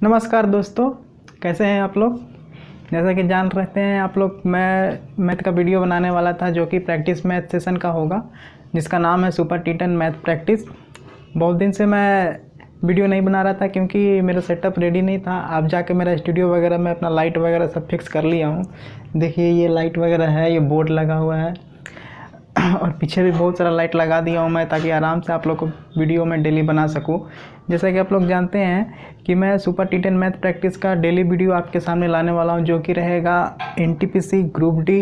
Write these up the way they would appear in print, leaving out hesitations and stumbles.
नमस्कार दोस्तों, कैसे हैं आप लोग। जैसा कि जान रहते हैं आप लोग, मैं मैथ का वीडियो बनाने वाला था जो कि प्रैक्टिस मैथ सेशन का होगा, जिसका नाम है सुपर टी10 मैथ प्रैक्टिस। बहुत दिन से मैं वीडियो नहीं बना रहा था क्योंकि मेरा सेटअप रेडी नहीं था। अब जाके मेरा स्टूडियो वगैरह में अपना लाइट वगैरह सब फिक्स कर लिया हूँ। देखिए ये लाइट वगैरह है, ये बोर्ड लगा हुआ है और पीछे भी बहुत सारा लाइट लगा दिया हूँ मैं, ताकि आराम से आप लोग को वीडियो में डेली बना सकूँ। जैसा कि आप लोग जानते हैं कि मैं सुपर टी10 मैथ प्रैक्टिस का डेली वीडियो आपके सामने लाने वाला हूँ, जो कि रहेगा NTPC, group D,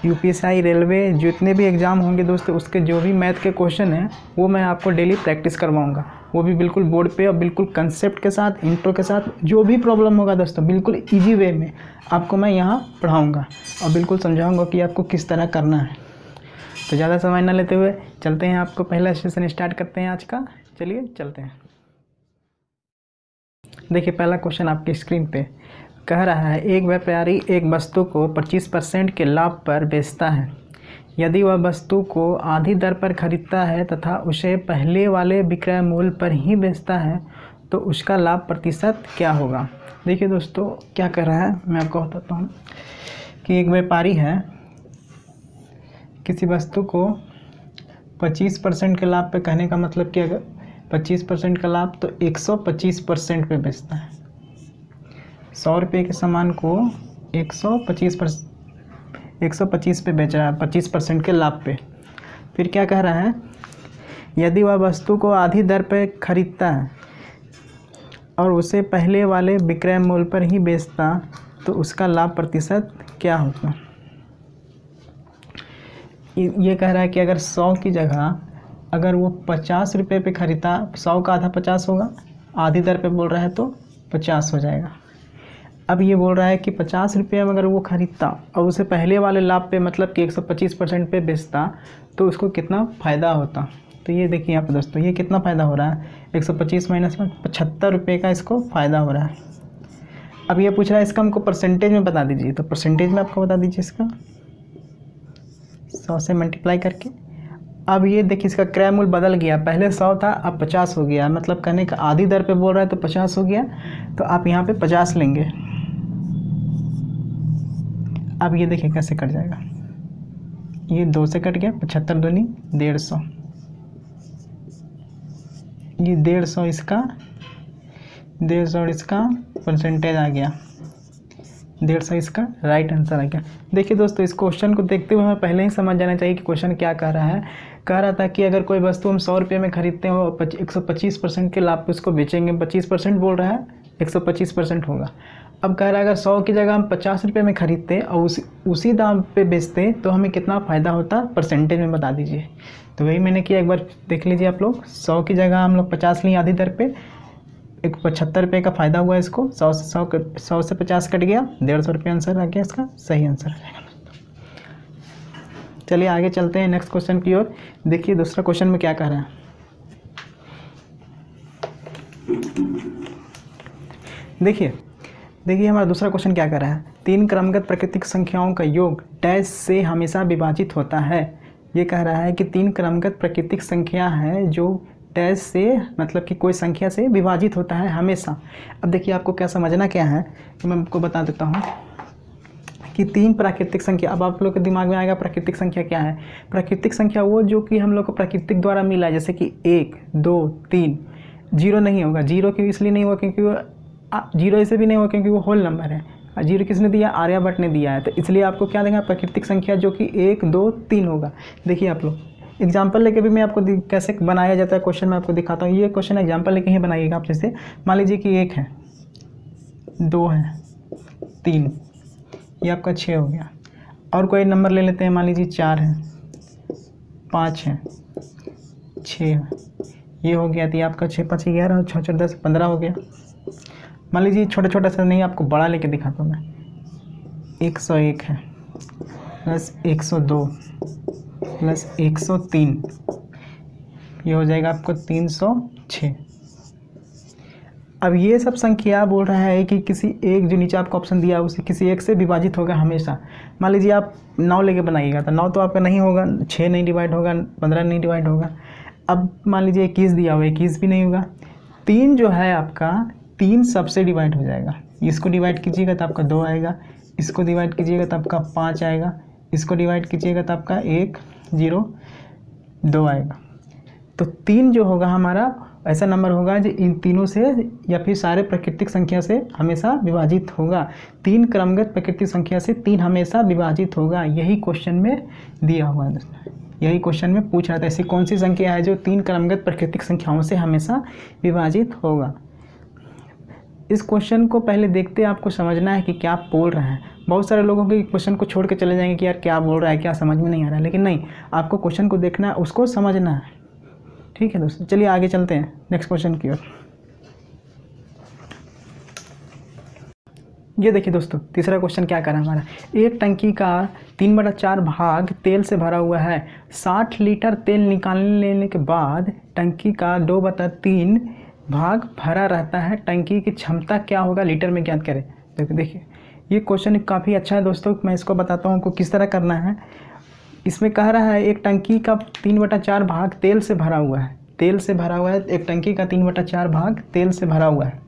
UPSC, railway, जितने भी एग्ज़ाम होंगे दोस्तों, उसके जो भी मैथ के क्वेश्चन हैं वो मैं आपको डेली प्रैक्टिस करवाऊँगा। वो भी बिल्कुल बोर्ड पे और बिल्कुल कंसेप्ट के साथ, इंट्रो के साथ। जो भी प्रॉब्लम होगा दोस्तों, बिल्कुल ईजी वे में आपको मैं यहाँ पढ़ाऊँगा और बिल्कुल समझाऊँगा कि आपको किस तरह करना है। तो ज़्यादा समय ना लेते हुए चलते हैं, आपको पहला सेशन स्टार्ट करते हैं आज का। चलिए चलते हैं। देखिए पहला क्वेश्चन आपकी स्क्रीन पे कह रहा है, एक व्यापारी एक वस्तु को 25% के लाभ पर बेचता है। यदि वह वस्तु को आधी दर पर खरीदता है तथा उसे पहले वाले विक्रय मूल्य पर ही बेचता है तो उसका लाभ प्रतिशत क्या होगा। देखिए दोस्तों क्या कर रहा है, मैं आपको बताता हूँ कि एक व्यापारी है, किसी वस्तु को 25% के लाभ पे, कहने का मतलब कि अगर 25% का लाभ तो 125% पे बेचता है। 100 रुपये के सामान को 125 पे बेच रहा है, 25% के लाभ पे। फिर क्या कह रहा है, यदि वह वस्तु को आधी दर पे खरीदता है और उसे पहले वाले विक्रय मूल्य पर ही बेचता तो उसका लाभ प्रतिशत क्या होगा। ये कह रहा है कि अगर 100 की जगह अगर वो 50 रुपये पे खरीदा, 100 का आधा 50 होगा, आधी दर पे बोल रहा है तो 50 हो जाएगा। अब ये बोल रहा है कि 50 रुपये में अगर वो खरीदता और उसे पहले वाले लाभ पे मतलब कि 125% पे बेचता तो उसको कितना फ़ायदा होता। तो ये देखिए यहाँ पे दोस्तों, ये कितना फ़ायदा हो रहा है, 125 माइनस में 75 रुपये का इसको फ़ायदा हो रहा है। अब ये पूछ रहा है इसका हमको परसेंटेज में बता दीजिए, तो परसेंटेज में आपको बता दीजिए इसका 100 से मल्टीप्लाई करके। अब ये देखिए इसका क्रय मूल्य बदल गया, पहले 100 था अब 50 हो गया, मतलब कहने का आधी दर पे बोल रहा है तो 50 हो गया, तो आप यहाँ पे 50 लेंगे। अब ये देखिए कैसे कट जाएगा, ये 2 से कट गया, 75 दूनी 150, ये 150 इसका, 150 और इसका परसेंटेज आ गया, 150 इसका राइट आंसर आ गया। देखिए दोस्तों इस क्वेश्चन को देखते हुए हमें पहले ही समझ जाना चाहिए कि क्वेश्चन क्या कह रहा है। कह रहा था कि अगर कोई वस्तु हम 100 रुपये में खरीदते हैं और 125% के लाभ पे उसको बेचेंगे, 25% बोल रहा है, 125% होगा। अब कह रहा है अगर 100 की जगह हम 50 रुपये में खरीदते और उसी दाम पे बेचते तो हमें कितना फ़ायदा होता, परसेंटेज में बता दीजिए। तो वही मैंने किया, एक बार देख लीजिए आप लोग। 100 की जगह हम लोग 50 लिए आधी दर पे, 75 रुपये का फ़ायदा हुआ इसको, 100 से 50 कट गया, 150 रुपये आंसर आ गया, इसका सही आंसर आ जाएगा। चलिए आगे चलते हैं नेक्स्ट क्वेश्चन की ओर। देखिए दूसरा क्वेश्चन में क्या कह रहा है। देखिए हमारा दूसरा क्वेश्चन क्या कर रहा है, 3 क्रमगत प्राकृतिक संख्याओं का योग डैश से हमेशा विभाजित होता है। ये कह रहा है कि 3 क्रमगत प्राकृतिक संख्या है जो डैश से मतलब कि कोई संख्या से विभाजित होता है हमेशा। अब देखिए आपको क्या समझना क्या है, तो मैं आपको बता देता हूँ कि 3 प्राकृतिक संख्या। अब आप लोग के दिमाग में आएगा प्राकृतिक संख्या क्या है। प्राकृतिक संख्या वो जो कि हम लोग को प्राकृतिक द्वारा मिला है, जैसे कि 1, 2, 3। जीरो नहीं होगा, जीरो क्यों इसलिए नहीं होगा क्योंकि वो जीरो ऐसे भी नहीं होगा क्योंकि वो होल नंबर है। जीरो किसने दिया, आर्यभट्ट ने दिया है, तो इसलिए आपको क्या देगा, प्राकृतिक संख्या जो कि 1, 2, 3 होगा। देखिए आप लोग एग्जाम्पल लेके भी मैं आपको कैसे बनाया जाता है क्वेश्चन मैं आपको दिखाता हूँ। ये क्वेश्चन एग्जाम्पल लेके ही बनाइएगा आप। जैसे मान लीजिए कि 1 है, 2 है, 3, ये आपका 6 हो गया। और कोई नंबर ले लेते हैं, मान लीजिए 4 है, 5 है, 6 है, ये हो गया। तो ये आपका 6, 5, 11 और 6, 4, 10, 15 हो गया। मान लीजिए छोटा छोटा सा नहीं, आपको बड़ा लेके दिखाता हूँ मैं। 101 है प्लस 102 प्लस 103, ये हो जाएगा आपको 306। अब ये सब संख्या बोल रहा है कि किसी एक, जो नीचे आपको ऑप्शन दिया है उसे किसी एक से विभाजित होगा हमेशा। मान लीजिए आप 9 लेके बनाइएगा तो 9 तो आपका नहीं होगा, 6 नहीं डिवाइड होगा, 15 नहीं डिवाइड होगा। अब मान लीजिए 21 दिया हुआ, 21 भी नहीं होगा। 3 जो है आपका, 3 सबसे डिवाइड हो जाएगा। इसको डिवाइड कीजिएगा तो आपका 2 आएगा, इसको डिवाइड कीजिएगा तो आपका 5 आएगा, इसको डिवाइड कीजिएगा तो आपका 1 0 2 आएगा। तो 3 जो होगा हमारा ऐसा नंबर होगा जो इन तीनों से या फिर सारे प्राकृतिक संख्या से हमेशा विभाजित होगा। 3 क्रमगत प्राकृतिक संख्या से 3 हमेशा विभाजित होगा। यही क्वेश्चन में दिया हुआ है दोस्तों, यही क्वेश्चन में पूछ रहा था ऐसी कौन सी संख्या है जो 3 क्रमगत प्राकृतिक संख्याओं से हमेशा विभाजित होगा। इस क्वेश्चन को पहले देखते आपको समझना है कि क्या बोल रहा है। बहुत सारे लोगों के क्वेश्चन को छोड़ के चले जाएंगे कि यार क्या बोल रहा है, क्या समझ में नहीं आ रहा है, लेकिन नहीं, आपको क्वेश्चन को देखना है, उसको समझना है। ठीक है दोस्तों, चलिए आगे चलते हैं नेक्स्ट क्वेश्चन की ओर। ये देखिए दोस्तों, तीसरा क्वेश्चन क्या कर रहा है हमारा, एक टंकी का 3/4 भाग तेल से भरा हुआ है। 60 लीटर तेल निकाल लेने के बाद टंकी का 2/3 भाग भरा रहता है। टंकी की क्षमता क्या होगा, लीटर में ज्ञात करें। देखिए ये क्वेश्चन काफ़ी अच्छा है दोस्तों, मैं इसको बताता हूँ आपको किस तरह करना है। इसमें कह रहा है एक टंकी का 3/4 भाग तेल से भरा हुआ है, तेल से भरा हुआ है। एक टंकी का 3/4 भाग तेल से भरा हुआ है,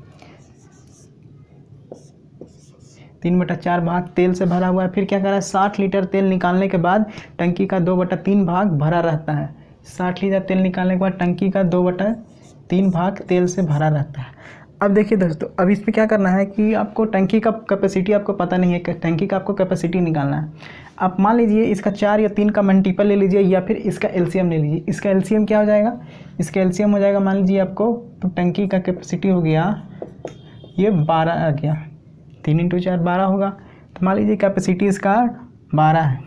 3/4 भाग तेल से भरा हुआ है। फिर क्या कर रहा है, 60 लीटर तेल निकालने के बाद टंकी का 2/3 भाग भरा रहता है। 60 लीटर तेल निकालने के बाद टंकी का 2/3 भाग तेल से भरा रहता है। अब देखिए दोस्तों, अब इस पर क्या करना है कि आपको टंकी का कैपेसिटी आपको पता नहीं है, टंकी का आपको कैपेसिटी निकालना है। आप मान लीजिए इसका 4 या 3 का मल्टीपल ले लीजिए या फिर इसका एलसीएम ले लीजिए। इसका एलसीएम क्या हो जाएगा, इसका एलसीएम हो जाएगा मान लीजिए आपको, तो टंकी का कैपेसिटी हो गया ये 12 आ गया, 3 × 4 12 होगा। तो मान लीजिए कैपेसिटी इसका 12 है,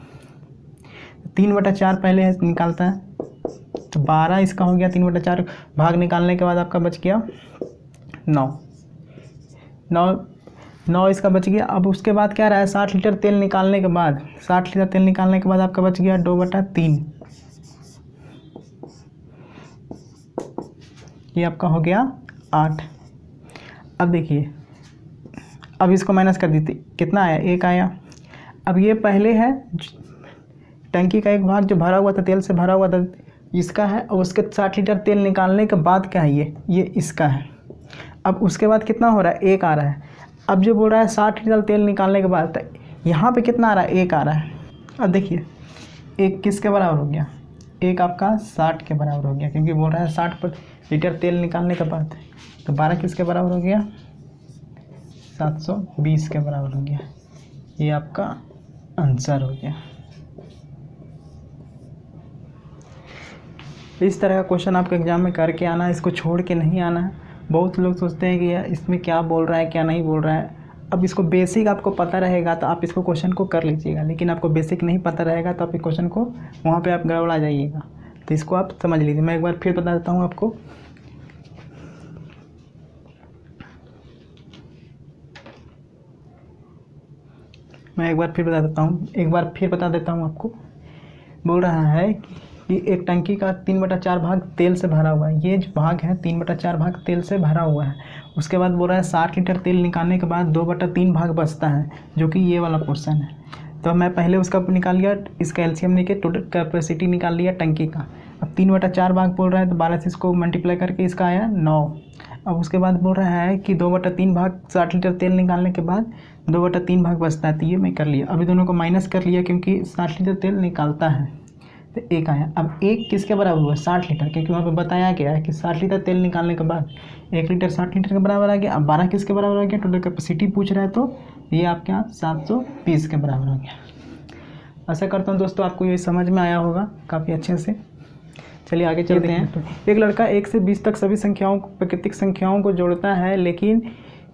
3/4 पहले निकालता है, तो 12 इसका हो गया। 3/4 भाग निकालने के बाद आपका बच गया 9 इसका बच गया। अब उसके बाद क्या रहा है, 60 लीटर तेल निकालने के बाद, 60 लीटर तेल निकालने के बाद आपका बच गया 2/3, ये आपका हो गया 8। अब देखिए, अब इसको माइनस कर दीजिए, कितना आया, 1 आया। अब ये पहले है टंकी का एक भाग जो भरा हुआ था, तेल से भरा हुआ था, इसका है, और उसके 60 लीटर तेल निकालने के बाद क्या है, ये इसका है। अब उसके बाद कितना हो रहा है, 1 आ रहा है। अब जो बोल रहा है 60 लीटर तेल निकालने के बाद, तो यहाँ पे कितना आ रहा है, 1 आ रहा है। अब देखिए 1 किसके बराबर हो गया, 1 आपका 60 के बराबर हो गया, क्योंकि बोल रहा है 60 लीटर तेल निकालने के बाद। तो 12 किसके बराबर हो गया, 720 के बराबर हो गया। ये आपका आंसर हो गया। इस तरह का क्वेश्चन आपके एग्जाम में करके आना है, इसको छोड़ के नहीं आना है। बहुत लोग सोचते हैं कि यार इसमें क्या बोल रहा है, क्या नहीं बोल रहा है। अब इसको बेसिक आपको पता रहेगा तो आप इसको क्वेश्चन को कर लीजिएगा, लेकिन आपको बेसिक नहीं पता रहेगा तो आप इस क्वेश्चन को वहाँ पे आप गड़बड़ा जाइएगा। तो इसको आप समझ लीजिए। मैं एक बार फिर बता देता हूँ आपको, एक बार फिर बता देता हूँ आपको। बोल रहा है कि एक टंकी का 3/4 भाग तेल से भरा हुआ है। ये जो भाग है 3/4 भाग तेल से भरा हुआ है। उसके बाद बोल रहा है 60 लीटर तेल निकालने के बाद 2/3 भाग बचता है, जो कि ये वाला पोर्शन है। तो मैं पहले उसका निकाल लिया, इसका एलसीएम लेके टोटल कैपेसिटी निकाल लिया टंकी का। अब 3/4 भाग बोल रहा है, तो 12 से इसको मल्टीप्लाई करके इसका आया 9। अब उसके बाद बोल रहा है कि 2/3 भाग 60 लीटर तेल निकालने के बाद 2/3 भाग बचता है। तो ये मैं कर लिया, अभी दोनों को माइनस कर लिया, क्योंकि 60 लीटर तेल निकालता है तो 1 आया। अब 1 किसके बराबर हुआ, 60 लीटर, क्योंकि वहाँ पे बताया गया है कि 60 लीटर तेल निकालने के बाद 1 लीटर 60 लीटर के बराबर आ गया। अब 12 किसके बराबर आ गया, टोटल कैपेसिटी पूछ रहा है, तो ये आपके यहाँ 720 के बराबर आ गया। आशा करता हूँ दोस्तों आपको ये समझ में आया होगा काफ़ी अच्छे से। चलिए आगे चलते हैं। एक लड़का 1 से 20 तक सभी संख्याओं प्राकृतिक संख्याओं को जोड़ता है, लेकिन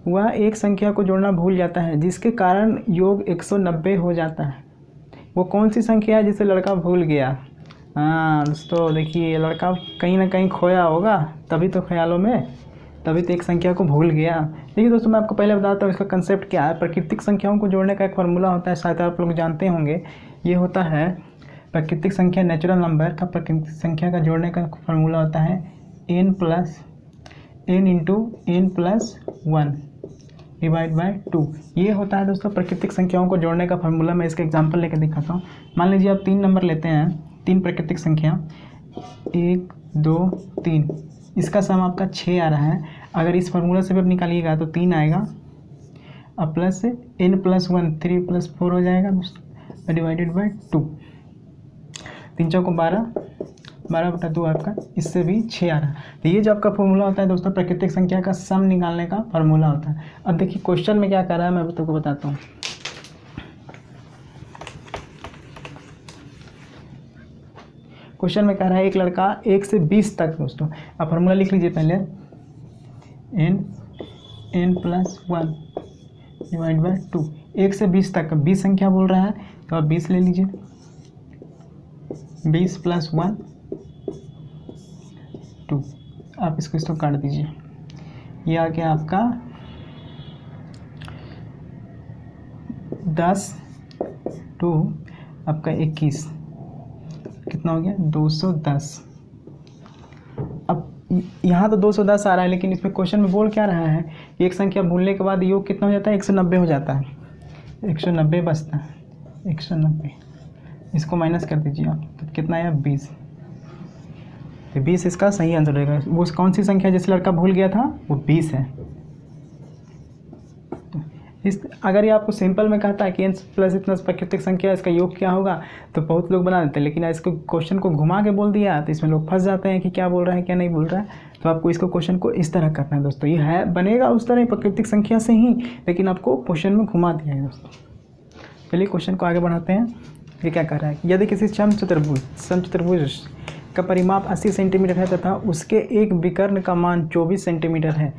वह एक संख्या को जोड़ना भूल जाता है, जिसके कारण योग 190 हो जाता है। वो कौन सी संख्या है जिसे लड़का भूल गया। हाँ दोस्तों देखिए, लड़का कहीं ना कहीं खोया होगा, तभी तो ख्यालों में, तभी तो एक संख्या को भूल गया। देखिए दोस्तों, मैं आपको पहले बताता हूँ इसका कंसेप्ट क्या है। प्राकृतिक संख्याओं को जोड़ने का एक फार्मूला होता है, शायद आप लोग जानते होंगे। ये होता है प्राकृतिक संख्या, नेचुरल नंबर का प्राकृतिक संख्या का जोड़ने का फार्मूला होता है n × n+1 डिवाइड बाय 2। ये होता है दोस्तों प्राकृतिक संख्याओं को जोड़ने का फार्मूला। मैं इसका एग्जांपल लेकर दिखाता हूँ। मान लीजिए आप 3 नंबर लेते हैं, 3 प्राकृतिक संख्या 1 2 3, इसका सम आपका 6 आ रहा है। अगर इस फार्मूला से भी आप निकालिएगा तो 3 आएगा, अब प्लस से n+1 3 + 4 हो जाएगा दोस्तों, डिवाइडेड बाई 2, 3 चौको 12, 12/2 आपका, इससे भी 6 आ रहा है। तो ये जो आपका फॉर्मूला होता है दोस्तों प्राकृतिक संख्या का सम निकालने का फार्मूला होता है। अब देखिए क्वेश्चन में क्या कर रहा है मैं तुमको बताता हूँ। क्वेश्चन में कह रहा है एक लड़का 1 से 20 तक दोस्तों, अब फार्मूला लिख लीजिए पहले, n+1 डिवाइड बाई 2, 1 से 20 तक 20 संख्या बोल रहा है तो आप 20 ले लीजिए, 20 + 1 2, आप इसको काट दीजिए, ये आ गया आपका 10 2 आपका 21, कितना हो गया 210। अब यहाँ तो 210 आ रहा है, लेकिन इसमें क्वेश्चन में बोल क्या रहा है, एक संख्या भूलने के बाद योग कितना हो जाता है 190 हो जाता है, 190 बचता है, 190, इसको माइनस कर दीजिए आप, तो कितना आया 20, तो 20 इसका सही आंसर रहेगा। वो कौन सी संख्या जिस लड़का भूल गया था वो 20 है। इस अगर ये आपको सिंपल में कहता है कि n+ इतना प्राकृतिक संख्या इसका योग क्या होगा तो बहुत लोग बना देते हैं, लेकिन इसको क्वेश्चन को घुमा के बोल दिया तो इसमें लोग फंस जाते हैं कि क्या बोल रहा है क्या नहीं बोल रहा है। तो आपको इसको क्वेश्चन को इस तरह करना है दोस्तों, ये है बनेगा उस तरह प्राकृतिक संख्या से ही, लेकिन आपको क्वेश्चन में घुमा दिया है दोस्तों। चलिए क्वेश्चन को आगे बढ़ाते हैं। ये क्या कर रहा है, यदि किसी समचतुर्भुज का परिमाप 80 सेंटीमीटर है तथा उसके एक विकर्ण का मान 24 सेंटीमीटर है,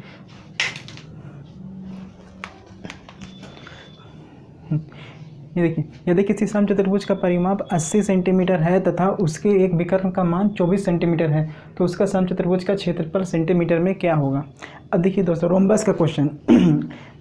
ये देखिए, यदि किसी समचतुर्भुज का परिमाप 80 सेंटीमीटर है तथा उसके एक विकर्ण का मान 24 सेंटीमीटर है तो उसका समचतुर्भुज का क्षेत्रफल सेंटीमीटर में क्या होगा। अब देखिए दोस्तों रोम्बस का क्वेश्चन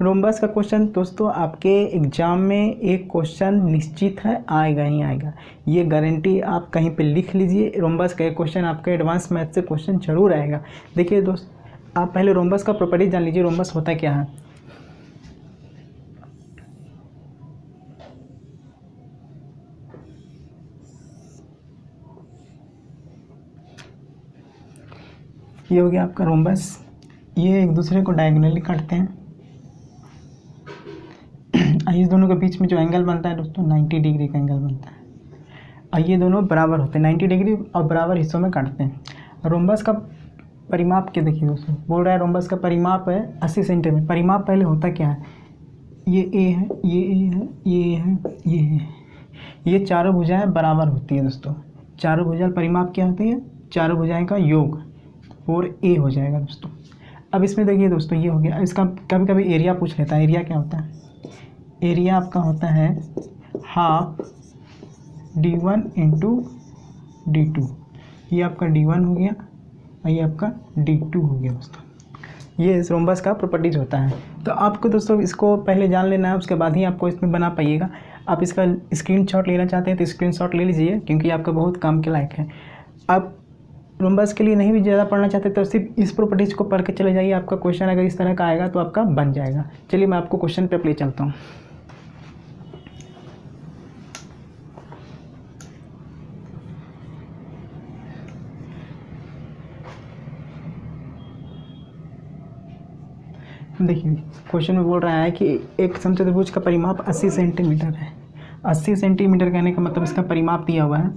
रोम्बस का क्वेश्चन दोस्तों आपके एग्जाम में एक क्वेश्चन निश्चित है आएगा ही आएगा, ये गारंटी आप कहीं पे लिख लीजिए। रोम्बस का एक क्वेश्चन आपका एडवांस मैथ से क्वेश्चन जरूर आएगा। देखिए दोस्त, आप पहले रोम्बस का प्रॉपर्टी जान लीजिए, रोम्बस होता क्या है। ये हो गया आपका रोम्बस, ये एक दूसरे को डायगोनली काटते हैं, इस दोनों के बीच में जो एंगल बनता है दोस्तों 90 डिग्री का एंगल बनता है, और ये दोनों बराबर होते हैं 90 डिग्री और बराबर हिस्सों में काटते हैं। रोम्बस का परिमाप क्या देखिए दोस्तों, बोल रहा है रोम्बस का परिमाप है 80 सेंटीमीटर। परिमाप पहले होता क्या है, ये ए है, ये ए है, ये है, ये है, ये चारों भुजाएं बराबर होती है दोस्तों। चारों भुजाएं परिमाप क्या होती है, चारों भुजाएं का योग 4a हो जाएगा दोस्तों। अब इसमें देखिए दोस्तों ये हो गया, इसका कभी कभी एरिया पूछ लेता है। एरिया क्या होता है, एरिया आपका होता है हाफ d1 × d2, ये आपका d1 हो गया और ये आपका d2 हो गया दोस्तों। ये रोम्बस का प्रॉपर्टीज होता है। तो आपको दोस्तों इसको पहले जान लेना है, उसके बाद ही आपको इसमें बना पाइएगा। आप इसका स्क्रीनशॉट लेना चाहते हैं तो स्क्रीनशॉट ले लीजिए, क्योंकि आपका बहुत काम के लायक है। आप रोम्बस के लिए नहीं भी ज़्यादा पढ़ना चाहते तो सिर्फ इस प्रॉपर्टीज़ को पढ़ के चले जाइए, आपका क्वेश्चन अगर इस तरह का आएगा तो आपका बन जाएगा। चलिए मैं आपको क्वेश्चन पे ले चलता हूँ। देखिए क्वेश्चन में बोल रहा है कि एक समचतुर्भुज का परिमाप 80 सेंटीमीटर है। 80 सेंटीमीटर कहने का मतलब इसका परिमाप दिया हुआ है।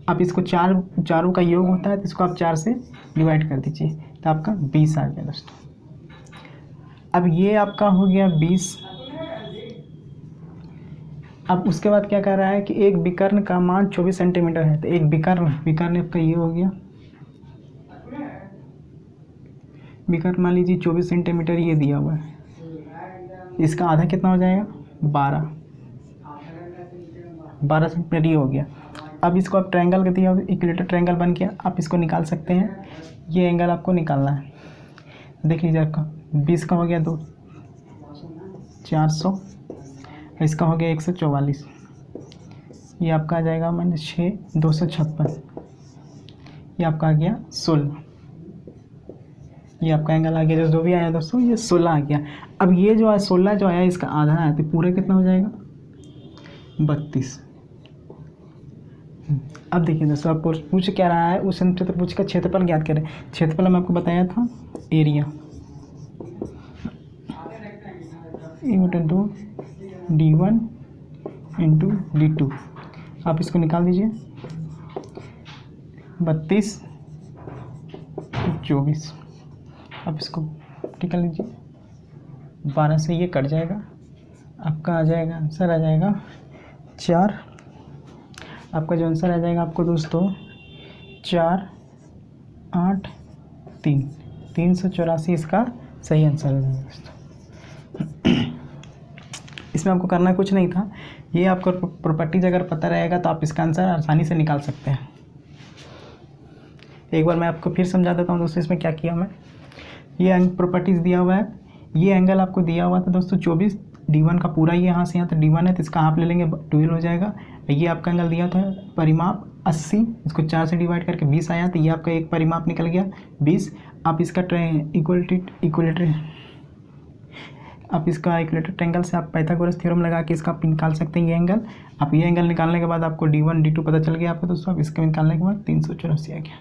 आप इसको चारों का योग होता है तो इसको आप 4 से डिवाइड कर दीजिए तो आपका 20 आ गया दोस्तों। अब ये आपका हो गया 20। अब उसके बाद क्या कह रहा है कि एक विकर्ण का मान 24 सेंटीमीटर है, तो एक विकर्ण आपका ये हो गया, विकर्ण मान लीजिए 24 सेंटीमीटर ये दिया हुआ है, इसका आधा कितना हो जाएगा 12 सेंटीमीटर ये हो गया। अब इसको आप ट्रायंगल कर दिया, इक्विलेटरल ट्रायंगल बन गया, आप इसको निकाल सकते हैं। ये एंगल आपको निकालना है, देख लीजिए आपका 20 का हो गया 400, इसका हो गया 144, ये आपका आ जाएगा -6 256, ये आपका आ गया 16, ये आपका एंगल आ गया जो भी आया दोस्तों ये 16 आ गया। अब ये जो है 16 जो आया इसका आधा है तो पूरे कितना हो जाएगा 32। अब देखिए दोस्तों आपको पूछ क्या रहा है, उस चतुर्भुज का क्षेत्रफल ज्ञात करें। क्षेत्रफल मैं आपको बताया था area E/2 D1 into D2। आप इसको निकाल दीजिए, 32 24। आप इसको निकाल लीजिए, 12 से ये कट जाएगा, आपका आ जाएगा आंसर आ जाएगा 4। आपका जो आंसर आ जाएगा आपको दोस्तों 4 8 3 384 इसका सही आंसर है दोस्तों। इसमें आपको करना कुछ नहीं था, ये आपको प्रॉपर्टीज अगर पता रहेगा तो आप इसका आंसर आसानी से निकाल सकते हैं। एक बार मैं आपको फिर समझा देता हूँ दोस्तों, इसमें क्या किया मैं। ये प्रॉपर्टीज दिया हुआ है, ये एंगल आपको दिया हुआ था दोस्तों 24, D1 का पूरा ये यहाँ से यहाँ तक D1 है तो इसका हाफ ले लेंगे 12 हो जाएगा। ये आपका एंगल दिया था परिमाप 80, इसको 4 से डिवाइड करके 20 आया, तो ये आपका एक परिमाप निकल गया 20। आप इसका आप इसका इक्विलेटरल ट्रायंगल से आप पाइथागोरस थ्योरम लगा के इसका निकाल सकते हैं ये एंगल। आप ये एंगल निकालने के बाद आपको D1 D2 पता चल गया आपको दोस्तों। आप इसका निकालने के बाद 384 आ गया।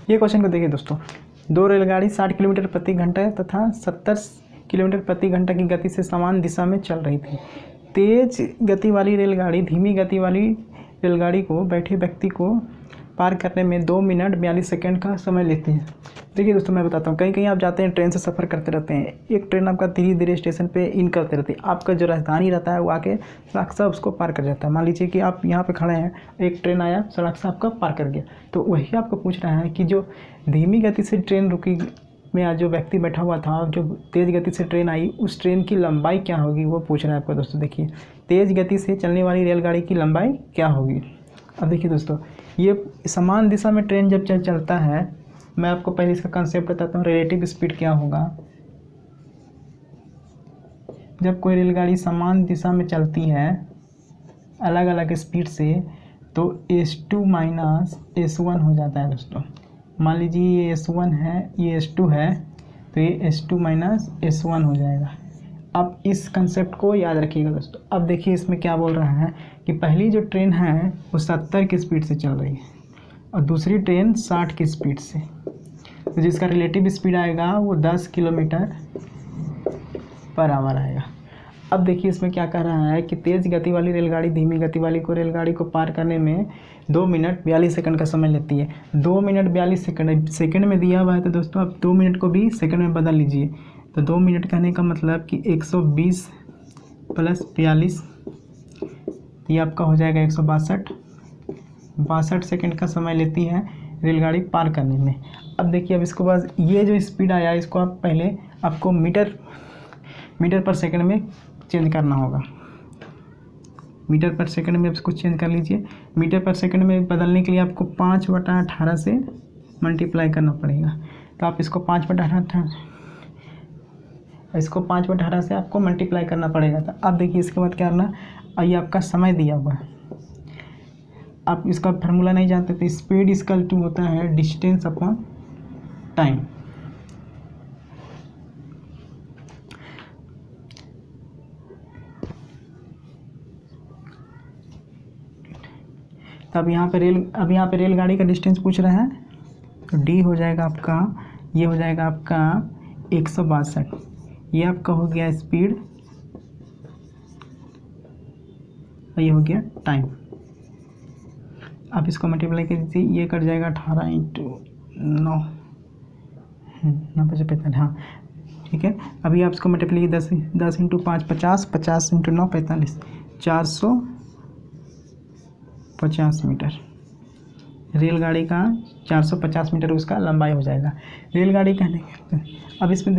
ये क्वेश्चन को देखिए दोस्तों, 2 रेलगाड़ी 60 किलोमीटर प्रति घंटा तथा 70 किलोमीटर प्रति घंटा की गति से समान दिशा में चल रही थी। तेज गति वाली रेलगाड़ी धीमी गति वाली रेलगाड़ी को बैठे व्यक्ति को पार करने में 2 मिनट 42 सेकंड का समय लेती है। देखिए दोस्तों, मैं बताता हूँ, कहीं कहीं आप जाते हैं, ट्रेन से सफ़र करते रहते हैं, एक ट्रेन आपका धीरे धीरे स्टेशन पे इन करते रहती है, आपका जो राजधानी रहता है वो आके सड़क से उसको पार कर जाता है। मान लीजिए कि आप यहाँ पे खड़े हैं, एक ट्रेन आया सड़क से आपका पार कर गया, तो वही आपको पूछ रहा है कि जो धीमी गति से ट्रेन रुकी में आज जो व्यक्ति बैठा हुआ था, जो तेज़ गति से ट्रेन आई, उस ट्रेन की लंबाई क्या होगी वो पूछ रहा है आपको दोस्तों। देखिए, तेज़ गति से चलने वाली रेलगाड़ी की लंबाई क्या होगी। अब देखिए दोस्तों, ये समान दिशा में ट्रेन जब चलता है, मैं आपको पहले इसका कंसेप्ट बताता हूँ। रिलेटिव स्पीड क्या होगा जब कोई रेलगाड़ी समान दिशा में चलती है अलग अलग स्पीड से, तो S2 माइनस S1 हो जाता है दोस्तों। मान लीजिए ये S1 है, ये S2 है, तो ये S2 माइनस S1 हो जाएगा। अब इस कंसेप्ट को याद रखिएगा दोस्तों। अब देखिए इसमें क्या बोल रहा है कि पहली जो ट्रेन है वो 70 की स्पीड से चल रही है और दूसरी ट्रेन 60 की स्पीड से, तो जिसका रिलेटिव स्पीड आएगा वो 10 किलोमीटर पर आवर आएगा। अब देखिए इसमें क्या कह रहा है कि तेज़ गति वाली रेलगाड़ी धीमी गति वाली को रेलगाड़ी को पार करने में 2 मिनट 42 सेकंड का समय लेती है। 2 मिनट 42 सेकंड में दिया हुआ है, तो दोस्तों आप 2 मिनट को भी सेकंड में बदल लीजिए। तो 2 मिनट कहने का मतलब कि 120 प्लस 42, ये आपका हो जाएगा 162 सेकंड का समय लेती है रेलगाड़ी पार करने में। अब देखिए, अब इसको बाद ये जो स्पीड आया इसको आप पहले आपको मीटर पर सेकंड में चेंज करना होगा। मीटर पर सेकंड में इसको चेंज कर लीजिए। मीटर पर सेकंड में बदलने के लिए आपको 5/18 से मल्टीप्लाई करना पड़ेगा। तो आप इसको 5/18 से आपको मल्टीप्लाई करना पड़ेगा। तो अब देखिए इसके बाद क्या करना, ये आपका समय दिया हुआ है, आप इसका फार्मूला नहीं जानते तो स्पीड इक्वल टू होता है डिस्टेंस अपॉन टाइम। तो अब यहाँ पे रेलगाड़ी का डिस्टेंस पूछ रहा है, तो डी हो जाएगा आपका, ये हो जाएगा आपका 162, ये आपका हो गया स्पीड और ये हो गया टाइम। आप इसको मल्टीप्लाई कर दीजिए, ये कट जाएगा 18 × 9 45, हाँ ठीक है। अभी आप इसको मल्टीप्लाई 10 × 5 50, 50 × 9 45, 450 मीटर रेलगाड़ी का 450 मीटर उसका लंबाई हो जाएगा रेलगाड़ी कहने के। अब इसमें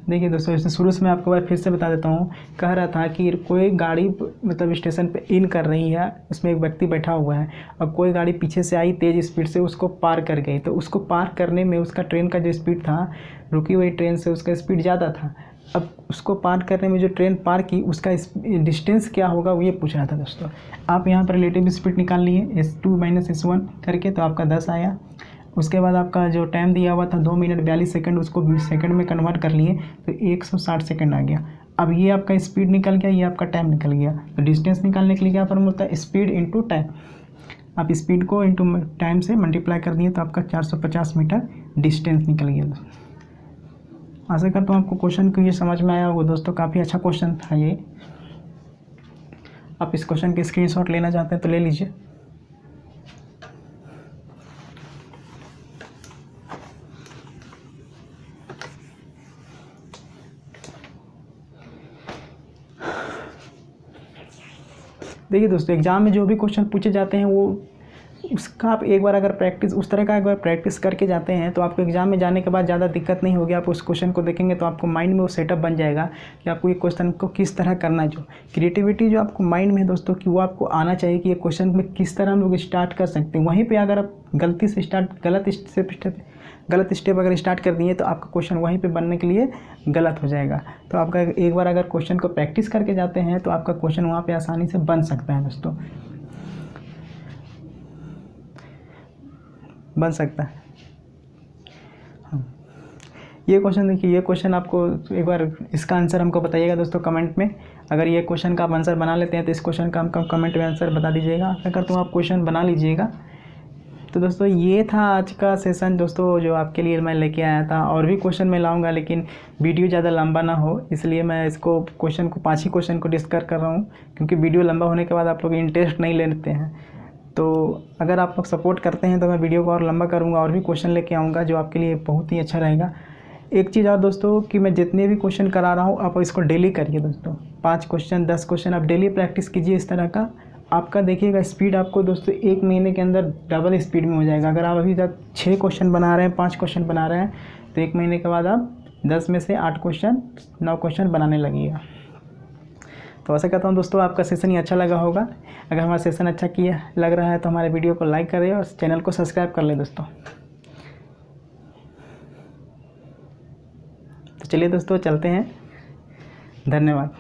देखिए दोस्तों, इसमें शुरू से मैं आपको बार फिर से बता देता हूँ। कह रहा था कि कोई गाड़ी मतलब स्टेशन पे इन कर रही है, उसमें एक व्यक्ति बैठा हुआ है और कोई गाड़ी पीछे से आई तेज़ स्पीड से, उसको पार कर गई। तो उसको पार करने में उसका ट्रेन का जो स्पीड था, रुकी हुई ट्रेन से उसका स्पीड ज़्यादा था। अब उसको पार करने में जो ट्रेन पार की उसका डिस्टेंस क्या होगा वो ये पूछ रहा था दोस्तों। आप यहाँ पर रिलेटिव स्पीड निकाल लिए S2 माइनस S1 करके, तो आपका 10 आया। उसके बाद आपका जो टाइम दिया हुआ था 2 मिनट 42 सेकंड, उसको सेकंड में कन्वर्ट कर लिए तो 160 सेकंड आ गया। अब ये आपका स्पीड निकल गया, ये आपका टाइम निकल गया। तो डिस्टेंस निकालने के लिए क्या फॉर्मूला होता है, स्पीड इंटू टाइम। आप स्पीड को इंटू टाइम से मल्टीप्लाई कर दिए तो आपका 450 मीटर डिस्टेंस निकल गया दोस्तों। आशा करता हूँ आपको क्वेश्चन को ये समझ में आया होगा दोस्तों। काफ़ी अच्छा क्वेश्चन था ये। आप इस क्वेश्चन के स्क्रीनशॉट लेना चाहते हैं तो ले लीजिए। देखिए दोस्तों, एग्ज़ाम में जो भी क्वेश्चन पूछे जाते हैं वो उसका आप एक बार अगर प्रैक्टिस उस तरह का एक बार प्रैक्टिस करके जाते हैं तो आपको एग्ज़ाम में जाने के बाद ज़्यादा दिक्कत नहीं होगी। आप उस क्वेश्चन को देखेंगे तो आपको माइंड में वो सेटअप बन जाएगा कि आपको ये क्वेश्चन को किस तरह करना है। जो क्रिएटिविटी जो आपको माइंड में है दोस्तों कि वो आपको आना चाहिए कि ये क्वेश्चन में किस तरह हम लोग स्टार्ट कर सकते हैं। वहीं पर अगर आप गलती से गलत स्टेप अगर स्टार्ट कर दिए तो आपका क्वेश्चन वहीं पे बनने के लिए गलत हो जाएगा। तो आपका एक बार अगर क्वेश्चन को प्रैक्टिस करके जाते हैं तो आपका क्वेश्चन वहाँ पे आसानी से बन सकता है दोस्तों, बन सकता है। ये क्वेश्चन देखिए, ये क्वेश्चन आपको एक बार इसका आंसर हमको बताइएगा दोस्तों कमेंट में। अगर ये क्वेश्चन का आप आंसर बना लेते हैं तो इस क्वेश्चन का हमको कमेंट में आंसर बता दीजिएगा। अगर तो आप क्वेश्चन बना लीजिएगा। तो दोस्तों ये था आज का सेशन दोस्तों जो आपके लिए मैं लेके आया था। और भी क्वेश्चन मैं लाऊंगा लेकिन वीडियो ज़्यादा लंबा ना हो, इसलिए मैं इसको क्वेश्चन को 5 ही क्वेश्चन को डिस्कस कर रहा हूँ, क्योंकि वीडियो लंबा होने के बाद आप लोग इंटरेस्ट नहीं लेते हैं। तो अगर आप लोग सपोर्ट करते हैं तो मैं वीडियो को और लंबा करूँगा और भी क्वेश्चन लेके आऊँगा जो आपके लिए बहुत ही अच्छा रहेगा। एक चीज़ और दोस्तों कि मैं जितने भी क्वेश्चन करा रहा हूँ आप इसको डेली करिए दोस्तों। 5 क्वेश्चन 10 क्वेश्चन आप डेली प्रैक्टिस कीजिए इस तरह का। आपका देखिएगा स्पीड आपको दोस्तों 1 महीने के अंदर डबल स्पीड में हो जाएगा। अगर आप अभी तक 6 क्वेश्चन बना रहे हैं, 5 क्वेश्चन बना रहे हैं, तो 1 महीने के बाद आप 10 में से 8 क्वेश्चन 9 क्वेश्चन बनाने लगिएगा। तो ऐसा कहता हूँ दोस्तों आपका सेशन ही अच्छा लगा होगा। अगर हमारा सेशन अच्छा किया लग रहा है तो हमारे वीडियो को लाइक करें और चैनल को सब्सक्राइब कर लें दोस्तों। तो चलिए दोस्तों चलते हैं, धन्यवाद।